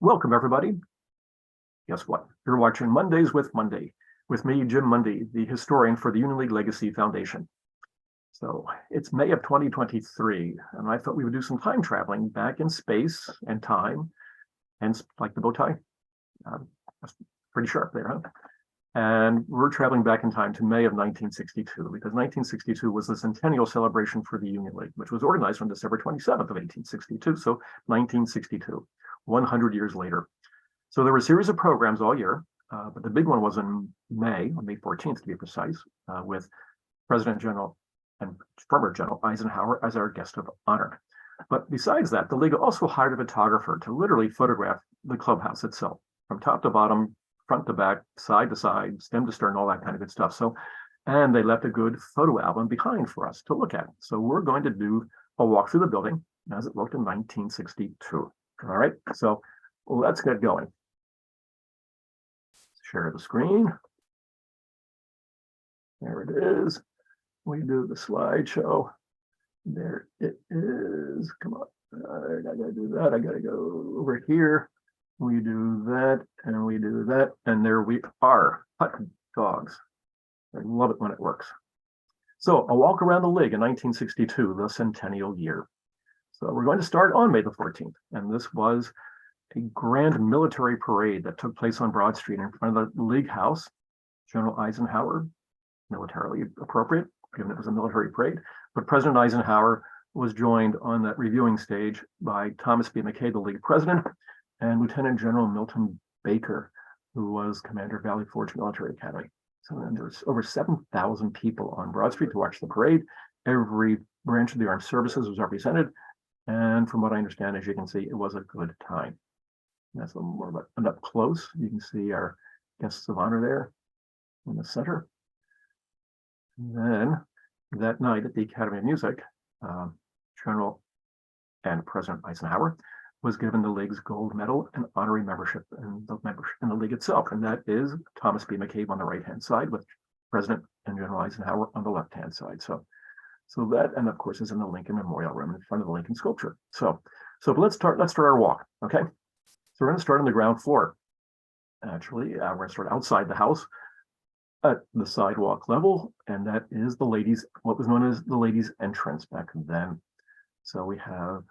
Welcome, everybody. Guess what? You're watching Mondays with Mundy, with me, Jim Mundy, the historian for the Union League Legacy Foundation. So it's May of 2023, and I thought we would do some time traveling back in space and time, hence like the bow tie. That's pretty sharp there, huh? And we're traveling back in time to May of 1962, because 1962 was the Centennial celebration for the Union League, which was organized on December 27th of 1862, so 1962, 100 years later. So there were a series of programs all year, but the big one was in May, on May 14th to be precise, with President General and former General Eisenhower as our guest of honor. But besides that, the League also hired a photographer to literally photograph the clubhouse itself, from top to bottom, front to back, side to side, stem to stern, all that kind of good stuff. So, and they left a good photo album behind for us to look at. So we're going to do a walk through the building as it looked in 1962. All right, so let's get going. Share the screen. There it is. We do the slideshow. There it is. Come on. I gotta do that. I gotta go over here. We do that, and we do that, and there we are. Hot dogs. I love it when it works. So a walk around the League in 1962, the Centennial year. So we're going to start on May the 14th, and this was a grand military parade that took place on Broad Street in front of the League House. General Eisenhower, militarily appropriate, given it was a military parade, but President Eisenhower was joined on that reviewing stage by Thomas B. McKay, the League president, and Lieutenant General Milton Baker, who was commander of Valley Forge Military Academy. So then there's over 7,000 people on Broad Street to watch the parade. Every branch of the armed services was represented. And from what I understand, as you can see, it was a good time. And that's a little more about an up close. You can see our guests of honor there in the center. And then that night at the Academy of Music, General and President Eisenhower was given the League's gold medal and honorary membership in the League itself. And that is Thomas B. McCabe on the right-hand side with President and General Eisenhower on the left-hand side. So that, and of course, is in the Lincoln Memorial Room in front of the Lincoln sculpture. So let's start our walk, okay? So we're going to start on the ground floor. Actually, we're going to start outside the house at the sidewalk level, and that is what was known as the ladies' entrance back then. So we have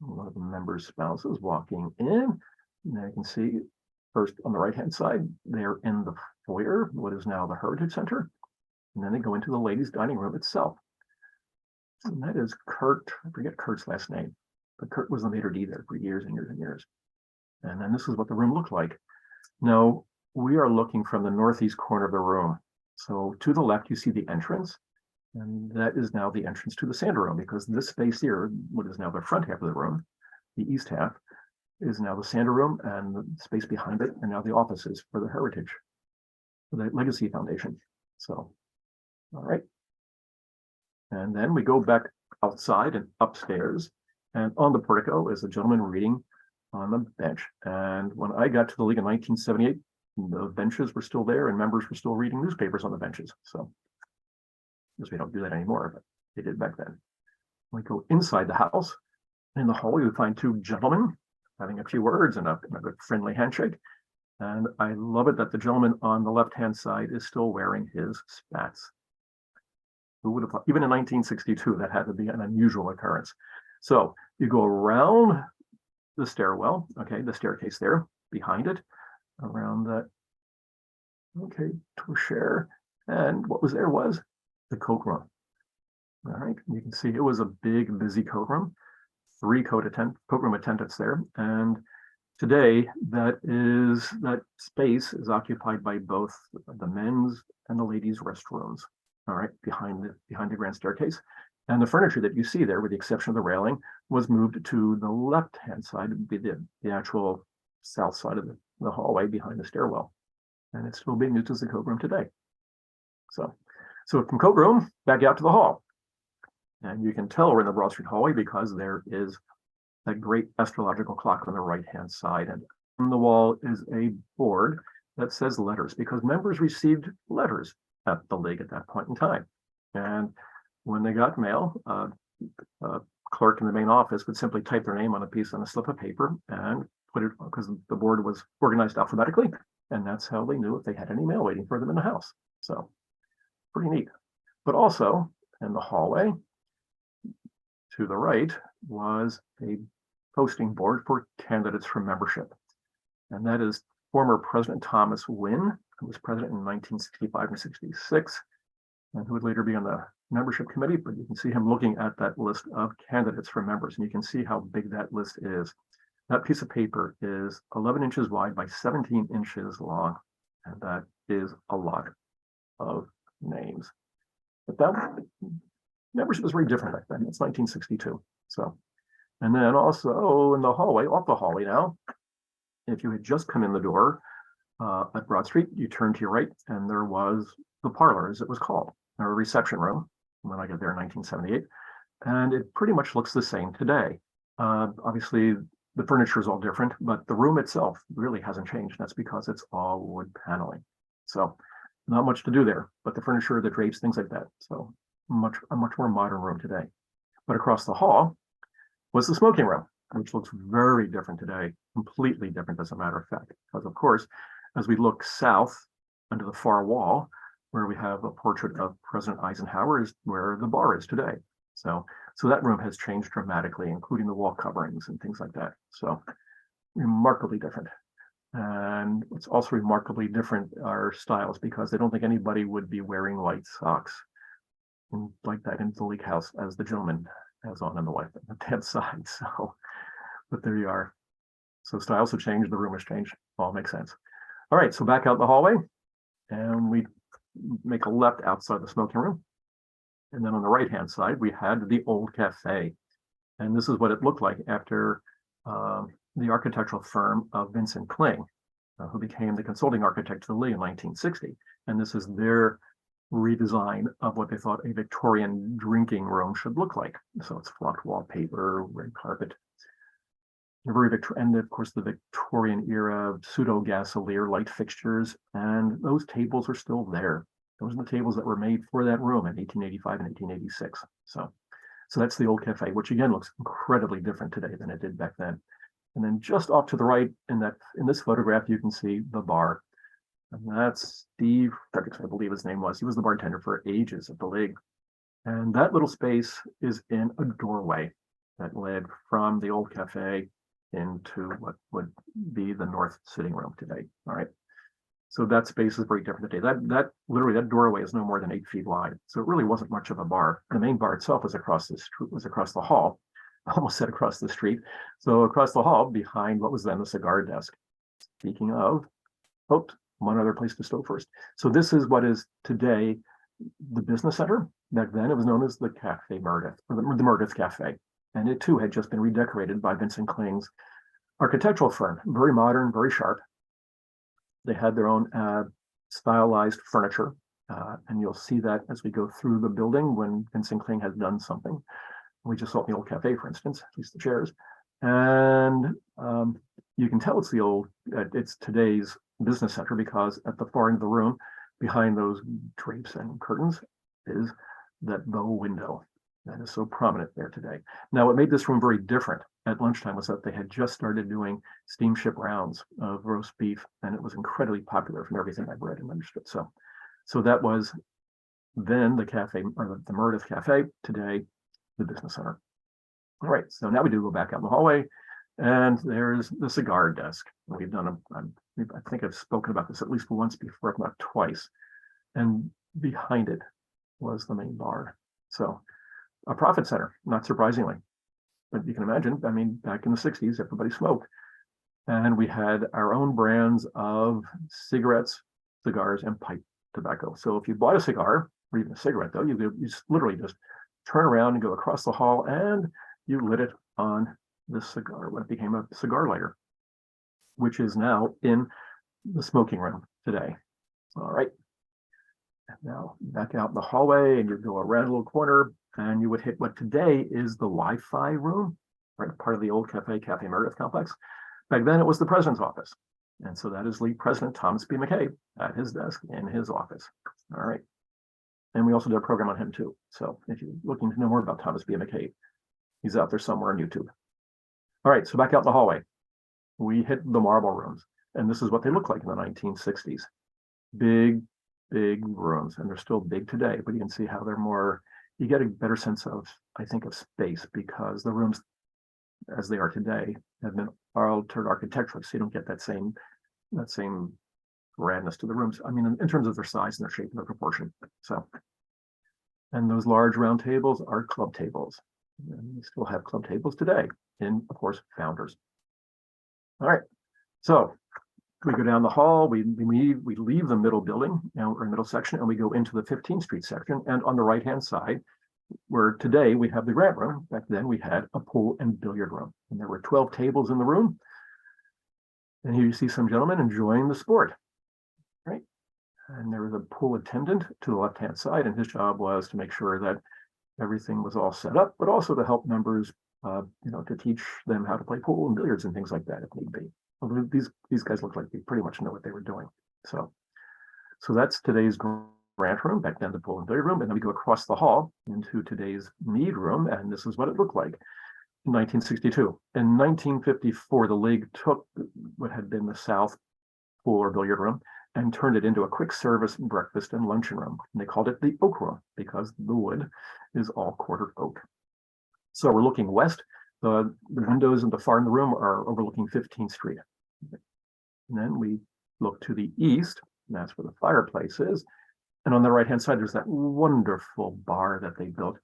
a lot of the members' spouses walking in. Now you can see first on the right-hand side, they're in the foyer, what is now the Heritage Center, and then they go into the ladies' dining room itself. And that is Kurt, I forget Kurt's last name, but Kurt was the maitre d' there for years and years and years. And then this is what the room looked like. Now, we are looking from the northeast corner of the room. So to the left, you see the entrance, and that is now the entrance to the Santa room, because this space here, what is now the front half of the room, the east half, is now the Santa room, and the space behind it are now the offices for the Heritage, for the Legacy Foundation. So, all right. And then we go back outside and upstairs, and on the portico is a gentleman reading on the bench. And when I got to the League in 1978, the benches were still there and members were still reading newspapers on the benches. So, because we don't do that anymore, but they did back then. We go inside the house. In the hallway, we find two gentlemen having a few words and a good friendly handshake. And I love it that the gentleman on the left-hand side is still wearing his spats. Who would have thought, even in 1962, that had to be an unusual occurrence. So you go around the stairwell, okay, the staircase there, behind it, around that, okay, torchère, and what was there was the coat room. All right, you can see it was a big, busy coat room, 3 coat room attendants there, and today that space is occupied by both the men's and the ladies' restrooms. All right, behind the grand staircase. And the furniture that you see there, with the exception of the railing, was moved to the left-hand side, would be the actual south side of the hallway behind the stairwell. And it's still being used as the coat room today. So from coat room, back out to the hall. And you can tell we're in the Broad Street hallway because there is that great astrological clock on the right-hand side. And on the wall is a board that says letters, because members received letters at the League at that point in time. And when they got mail, a clerk in the main office would simply type their name on a slip of paper and put it because the board was organized alphabetically, and that's how they knew if they had any mail waiting for them in the house. So pretty neat. But also in the hallway to the right was a posting board for candidates for membership. And that is former President Thomas Wynne, who was president in 1965 and 66, and who would later be on the membership committee. But you can see him looking at that list of candidates for members, and you can see how big that list is. That piece of paper is 11 inches wide by 17 inches long, and that is a lot of names. But that membership was very different back then. It's 1962. So, and then also in the hallway, off the hallway now, if you had just come in the door at Broad Street, you turned to your right, and there was the parlor, as it was called, or reception room, when I got there in 1978. And it pretty much looks the same today. Obviously, the furniture is all different, but the room itself really hasn't changed. That's because it's all wood paneling. So not much to do there, but the furniture, the drapes, things like that. So a much more modern room today. But across the hall was the smoking room, which looks very different today, completely different as a matter of fact. Because of course, as we look south under the far wall, where we have a portrait of President Eisenhower, is where the bar is today. So that room has changed dramatically, including the wall coverings and things like that. So remarkably different. And what's also remarkably different are styles, because I don't think anybody would be wearing white socks like that in the League House as the gentleman has on the left side. So, but there you are. So styles have changed, the room has changed. All makes sense. All right, so back out the hallway, and we make a left outside the smoking room. And then on the right-hand side, we had the old cafe. And this is what it looked like after the architectural firm of Vincent Kling, who became the consulting architect to the League in 1960. And this is their redesign of what they thought a Victorian drinking room should look like. So it's flocked wallpaper, red carpet, and of course the Victorian era pseudo gasolier light fixtures, and those tables are still there. Those are the tables that were made for that room in 1885 and 1886. So that's the old cafe, which again looks incredibly different today than it did back then. And then just off to the right, in this photograph, you can see the bar. And that's Steve Fredericks, I believe his name was. He was the bartender for ages at the League. And that little space is in a doorway that led from the old cafe into what would be the north sitting room today. All right. So that space is very different today. That literally, that doorway is no more than 8 feet wide. So it really wasn't much of a bar. The main bar itself was across the hall. I almost said across the street. So across the hall, behind what was then the cigar desk. Speaking of, one other place to stop first. So this is what is today the business center. Back then, it was known as the Cafe Meredith, or the Meredith Cafe. And it too had just been redecorated by Vincent Kling's architectural firm. Very modern, very sharp. They had their own stylized furniture. And you'll see that as we go through the building when Vincent Kling has done something. We just saw it in the old cafe, for instance, at least the chairs. And you can tell it's today's business center, because at the far end of the room, behind those drapes and curtains, is that bow window that is so prominent there today. Now, what made this room very different at lunchtime was that they had just started doing steamship rounds of roast beef, and it was incredibly popular from everything I've read and understood. So that was then the cafe, or the Meredith Cafe, today the business center. All right, so now we do go back out in the hallway, and there's the cigar desk. We've done I think I've spoken about this at least once before, if not twice. And behind it was the main bar. So a profit center, not surprisingly. But you can imagine, I mean, back in the 60s, everybody smoked. And we had our own brands of cigarettes, cigars, and pipe tobacco. So if you bought a cigar, or even a cigarette, though, you literally just turn around and go across the hall, and you lit it on the cigar, what became a cigar lighter, which is now in the smoking room today. All right. And now back out in the hallway, and you go around a little corner, and you would hit what today is the Wi-Fi room, right? Part of the old Cafe Meredith complex. Back then, it was the president's office. And so that is League President Thomas B. McKay at his desk in his office. All right. And we also did a program on him too. So if you're looking to know more about Thomas B. McKay, he's out there somewhere on YouTube. All right, so back out in the hallway. we hit the marble rooms. And this is what they look like in the 1960s. Big, big rooms. And they're still big today, but you can see how they're more, you get a better sense of, I think, of space, because the rooms as they are today have been altered architecturally. So you don't get that same grandness to the rooms. I mean, in terms of their size and their shape and their proportion. So, and those large round tables are club tables. And we still have club tables today in, of course, Founders. All right, so we go down the hall, we leave the middle building, or middle section, and we go into the 15th Street section. And on the right-hand side, where today we have the grant room, back then we had a pool and billiard room. And there were 12 tables in the room. And here you see some gentlemen enjoying the sport, right? And there was a pool attendant to the left-hand side, and his job was to make sure that everything was all set up, but also to help members, to teach them how to play pool and billiards and things like that if need be. Although these guys look like they pretty much know what they were doing. So that's today's grant room, back then the pool and billiard room, and then we go across the hall into today's mead room, and this is what it looked like in 1962. In 1954, the league took what had been the South pool or billiard room and turned it into a quick service breakfast and luncheon room. And they called it the Oak Room because the wood is all quartered oak. So we're looking west. The windows in the far in the room are overlooking 15th Street. And then we look to the east, and that's where the fireplace is. And on the right-hand side, there's that wonderful bar that they built.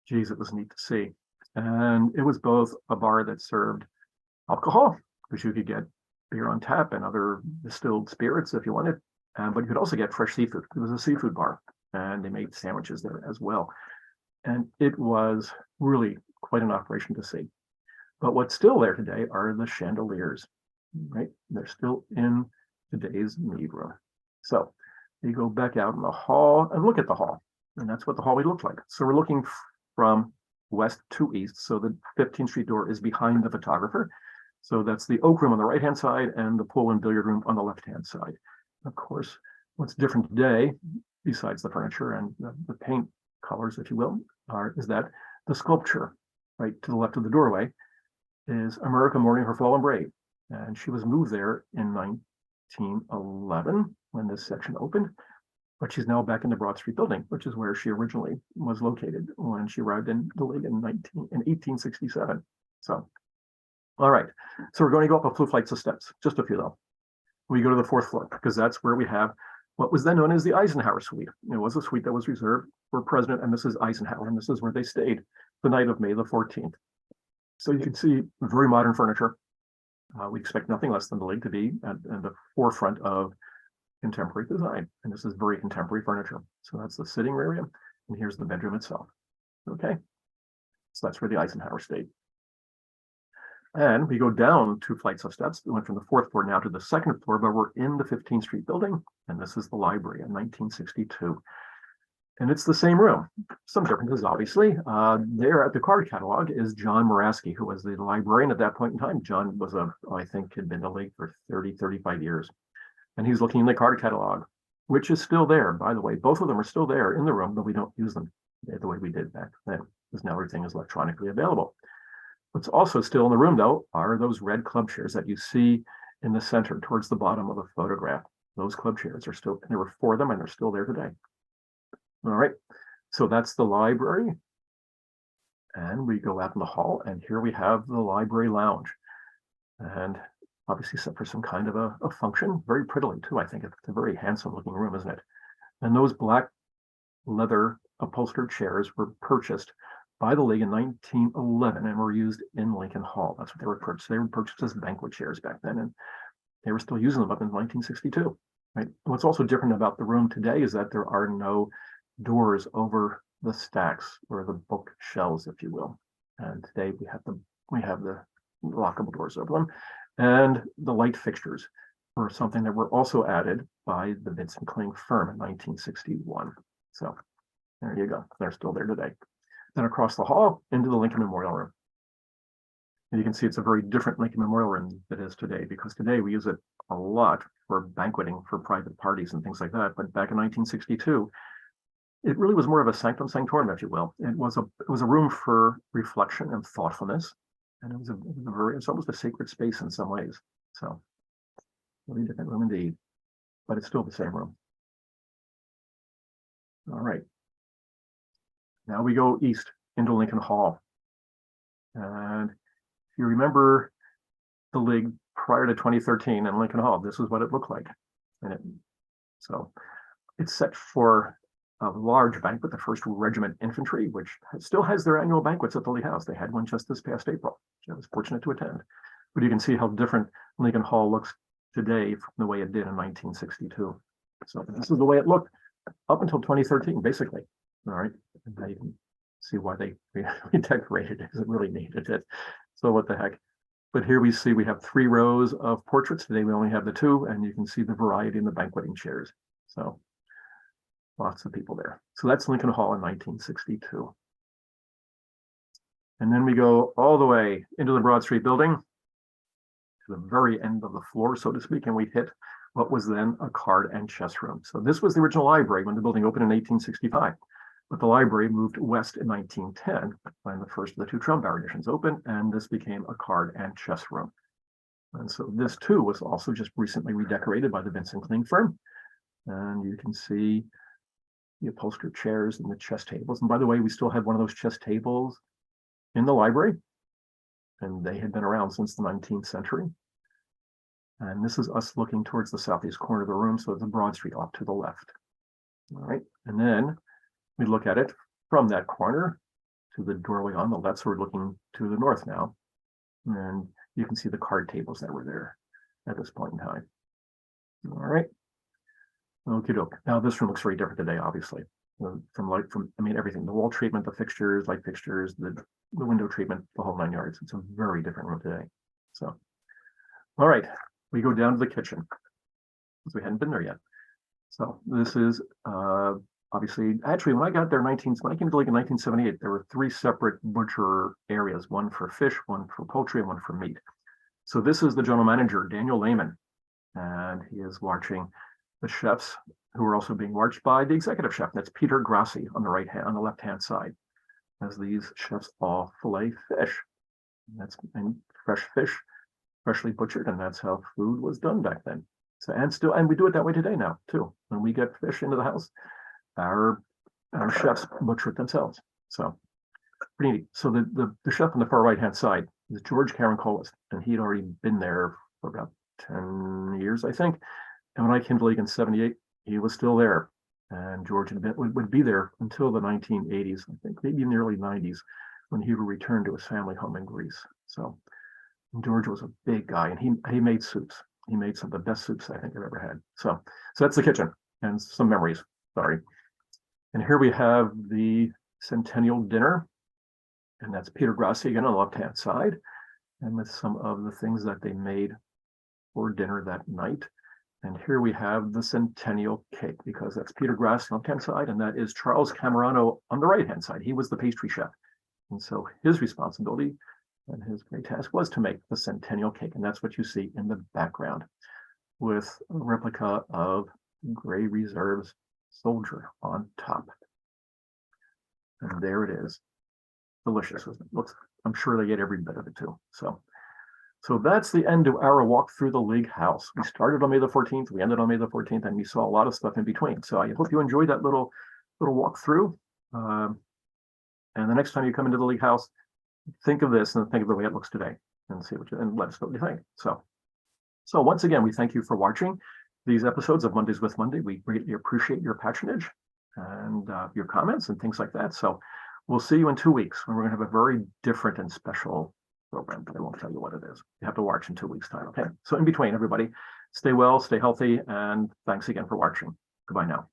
Geez, it was neat to see. And it was both a bar that served alcohol, which you could get beer on tap and other distilled spirits if you wanted, but you could also get fresh seafood. It was a seafood bar, and they made sandwiches there as well. And it was really quite an operation to see. But what's still there today are the chandeliers, right? They're still in today's mead room. So you go back out in the hall and look at the hall, and that's what the hallway looked like. So we're looking from west to east. So the 15th Street door is behind the photographer. So that's the Oak Room on the right-hand side and the pool and billiard room on the left-hand side. Of course, what's different today, besides the furniture and the paint colors, if you will, is that the sculpture right to the left of the doorway is America Mourning Her Fallen Brave. And she was moved there in 1911 when this section opened, but she's now back in the Broad Street building, which is where she originally was located when she arrived in the league in 1867. So, all right, so we're going to go up a few flights of steps, just a few though. We go to the 4th floor because that's where we have what was then known as the Eisenhower suite. It was a suite that was reserved for President and Mrs. Eisenhower, and this is where they stayed the night of May the 14th. So you can see very modern furniture. We expect nothing less than the league to be at the forefront of contemporary design, and this is very contemporary furniture. So that's the sitting area, and here's the bedroom itself. Okay, so that's where the Eisenhower stayed. And we go down 2 flights of steps. We went from the 4th floor now to the 2nd floor, but we're in the 15th Street building, and this is the library in 1962. And it's the same room. Some differences, obviously. There at the card catalog is John Moraski, who was the librarian at that point in time. John was I think had been in the league for 30, 35 years. And he's looking in the card catalog, which is still there, by the way. Both of them are still there in the room, but we don't use them the way we did back then, because now everything is electronically available. What's also still in the room, though, are those red club chairs that you see in the center towards the bottom of the photograph. Those club chairs are still, and there were 4 of them, and they're still there today. All right, so that's the library. And we go out in the hall, and here we have the library lounge. And obviously set for some kind of a function, very prettily too, I think. It's a very handsome looking room, isn't it? And those black leather upholstered chairs were purchased by the league in 1911 and were used in Lincoln Hall. That's what they were purchased. They were purchased as banquet chairs back then, and they were still using them up in 1962. Right. What's also different about the room today is that there are no doors over the stacks or the book shelves, if you will. And today we have the lockable doors over them, and the light fixtures were something that were also added by the Vincent Kling firm in 1961. So there you go. They're still there today. Then across the hall into the Lincoln Memorial Room. And you can see it's a very different Lincoln Memorial Room than it is today, because today we use it a lot for banqueting, for private parties and things like that. But back in 1962, it really was more of a sanctum sanctorum, if you will. It was a room for reflection and thoughtfulness. And it's almost a sacred space in some ways. So, really different room indeed, but it's still the same room. All right. Now we go east into Lincoln Hall. And if you remember the League prior to 2013 in Lincoln Hall, this is what it looked like. So it's set for a large banquet, the 1st Regiment Infantry, which still has their annual banquets at the League House. They had one just this past April, which I was fortunate to attend. But you can see how different Lincoln Hall looks today from the way it did in 1962. So this is the way it looked up until 2013, basically. All right. And now you can see why they redecorated it, because it really needed it. So what the heck. But here we see we have 3 rows of portraits. Today we only have the 2, and you can see the variety in the banqueting chairs. So lots of people there. So that's Lincoln Hall in 1962. And then we go all the way into the Broad Street building to the very end of the floor, so to speak, and we hit what was then a card and chess room. So this was the original library when the building opened in 1865. But the library moved west in 1910 when the first of the 2 Trumbull editions opened, and this became a card and chess room. And so this too was also just recently redecorated by the Vincent Kling firm. And you can see the upholstered chairs and the chess tables. And by the way, we still have one of those chess tables in the library, and they had been around since the 19th century. And this is us looking towards the southeast corner of the room, so the Broad Street off to the left. All right, and then we look at it from that corner to the doorway on the left, so we're looking to the north now. And you can see the card tables that were there at this point in time. All right. Okie doke. Now this room looks very different today, obviously. Everything, the wall treatment, the fixtures, light fixtures, the window treatment, the whole 9 yards. It's a very different room today. So, all right, we go down to the kitchen because we hadn't been there yet. So this is obviously, actually, when I got there when I came to Lake in 1978, there were 3 separate butcher areas, one for fish, one for poultry, and one for meat. So this is the general manager, Daniel Lehman, and he is watching the chefs who are also being watched by the executive chef. That's Peter Grassi on the left-hand side, as these chefs all fillet fish. And fresh fish, freshly butchered, and that's how food was done back then. So and we do it that way today now too. When we get fish into the house, our chefs butcher it themselves. So pretty neat. So the chef on the far right-hand side is George Karankolas, and he'd already been there for about 10 years, I think. And when I came to League in 78, he was still there. And George would be there until the 1980s, I think, maybe in the early 90s, when he would return to his family home in Greece. So George was a big guy, and he made soups. He made some of the best soups I think I've ever had. So that's the kitchen and some memories. Sorry. And here we have the Centennial dinner, and that's Peter Grassi again on the left-hand side, and with some of the things that they made for dinner that night. And here we have the Centennial cake, because that's Peter Grassi on the left-hand side, and that is Charles Camerano on the right-hand side. He was the pastry chef. And so his responsibility and his great task was to make the Centennial cake. And that's what you see in the background, with a replica of Gray Reserve's soldier on top. And there it is. Delicious. It looks, I'm sure they get every bit of it too. So that's the end of our walk through the League House. We started on May the 14th, we ended on May the 14th, and we saw a lot of stuff in between. So I hope you enjoyed that little walk through. And the next time you come into the League House, think of this and think of the way it looks today, and and let us know what you think. So once again, we thank you for watching these episodes of Mondays with Monday. We greatly appreciate your patronage and your comments and things like that. So we'll see you in 2 weeks when we're going to have a very different and special program, but I won't tell you what it is. You have to watch in 2 weeks' time. Okay. So in between, everybody, stay well, stay healthy, and thanks again for watching. Goodbye now.